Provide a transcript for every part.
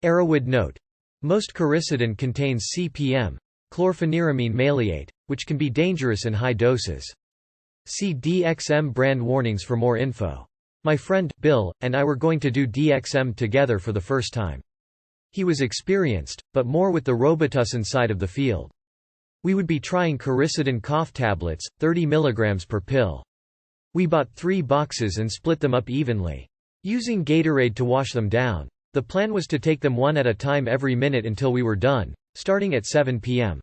Erowid note. Most coricidin contains CPM, chlorpheniramine maleate, which can be dangerous in high doses. See DXM brand warnings for more info. My friend, Bill, and I were going to do DXM together for the first time. He was experienced, but more with the Robitussin side of the field. We would be trying coricidin cough tablets, 30 mg per pill. We bought 3 boxes and split them up evenly, using Gatorade to wash them down. The plan was to take them one at a time every minute until we were done, starting at 7 p.m.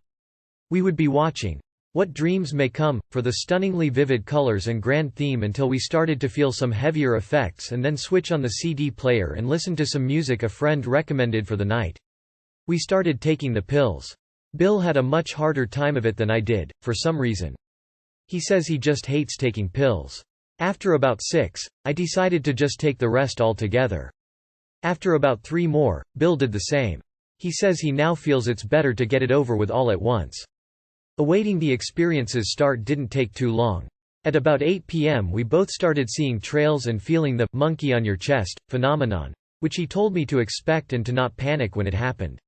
We would be watching What Dreams May Come for the stunningly vivid colors and grand theme until we started to feel some heavier effects, and then switch on the CD player and listen to some music a friend recommended for the night. We started taking the pills. Bill had a much harder time of it than I did, for some reason. He says he just hates taking pills. After about 6, I decided to just take the rest altogether. After about 3 more, Bill did the same. He says he now feels it's better to get it over with all at once. Awaiting the experience's start didn't take too long. At about 8 p.m. we both started seeing trails and feeling the monkey on your chest phenomenon, which he told me to expect and to not panic when it happened.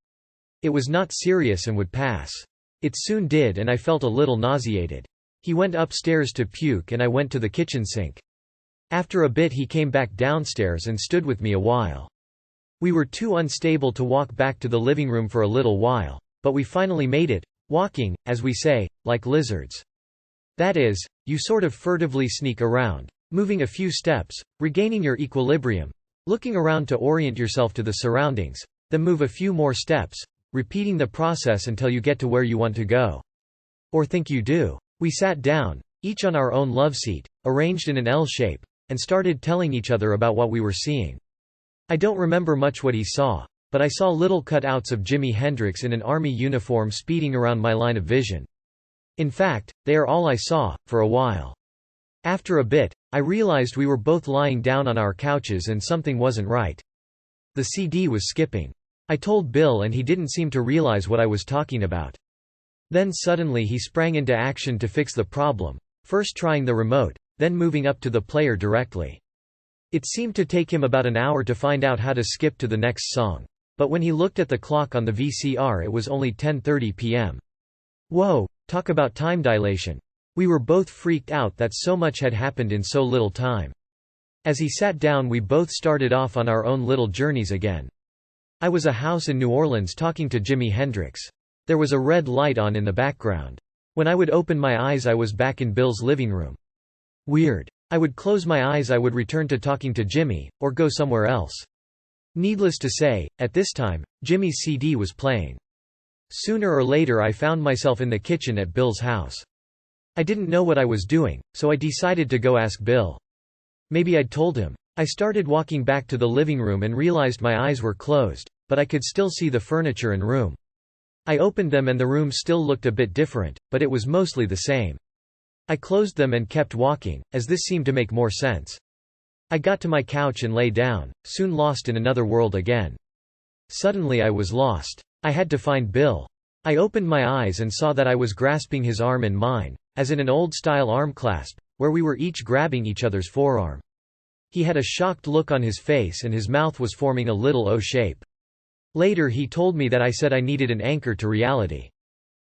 It was not serious and would pass. It soon did, and I felt a little nauseated. He went upstairs to puke and I went to the kitchen sink. After a bit he came back downstairs and stood with me a while. We were too unstable to walk back to the living room for a little while, but we finally made it, walking, as we say, like lizards. That is, you sort of furtively sneak around, moving a few steps, regaining your equilibrium, looking around to orient yourself to the surroundings, then move a few more steps, repeating the process until you get to where you want to go. Or think you do. We sat down, each on our own love seat, arranged in an L shape, and started telling each other about what we were seeing. I don't remember much what he saw, but I saw little cutouts of Jimi Hendrix in an army uniform speeding around my line of vision. In fact, they are all I saw, for a while. After a bit, I realized we were both lying down on our couches and something wasn't right. The CD was skipping. I told Bill and he didn't seem to realize what I was talking about. Then suddenly he sprang into action to fix the problem, first trying the remote, then moving up to the player directly. It seemed to take him about an hour to find out how to skip to the next song. But when he looked at the clock on the VCR it was only 10:30 p.m. Whoa, talk about time dilation. We were both freaked out that so much had happened in so little time. As he sat down we both started off on our own little journeys again. I was a house in New Orleans talking to Jimi Hendrix. There was a red light on in the background. When I would open my eyes I was back in Bill's living room. Weird. I would close my eyes, I would return to talking to Jimmy, or go somewhere else. Needless to say, at this time, Jimmy's CD was playing. Sooner or later I found myself in the kitchen at Bill's house. I didn't know what I was doing, so I decided to go ask Bill. Maybe I'd told him. I started walking back to the living room and realized my eyes were closed, but I could still see the furniture and room. I opened them and the room still looked a bit different, but it was mostly the same. I closed them and kept walking, as this seemed to make more sense. I got to my couch and lay down, soon lost in another world again. Suddenly I was lost. I had to find Bill. I opened my eyes and saw that I was grasping his arm in mine, as in an old-style arm clasp, where we were each grabbing each other's forearm. He had a shocked look on his face and his mouth was forming a little O shape. Later he told me that I said I needed an anchor to reality.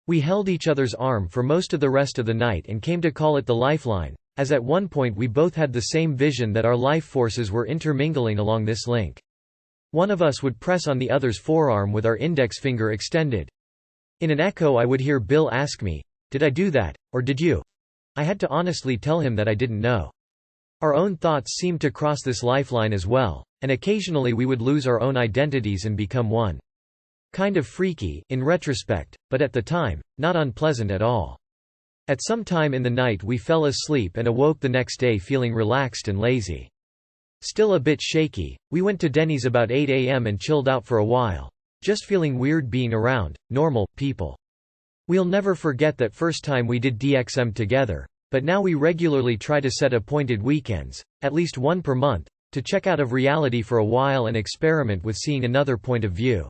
We held each other's arm for most of the rest of the night and came to call it the lifeline, as at one point we both had the same vision that our life forces were intermingling along this link. One of us would press on the other's forearm with our index finger extended. In an echo I would hear Bill ask me, "Did I do that, or did you?" I had to honestly tell him that I didn't know. Our own thoughts seemed to cross this lifeline as well, and occasionally we would lose our own identities and become one. Kind of freaky, in retrospect, but at the time, not unpleasant at all. At some time in the night we fell asleep and awoke the next day feeling relaxed and lazy. Still a bit shaky, we went to Denny's about 8 a.m. and chilled out for a while. Just feeling weird being around normal people. We'll never forget that first time we did DXM together, but now we regularly try to set appointed weekends, at least one per month, to check out of reality for a while and experiment with seeing another point of view.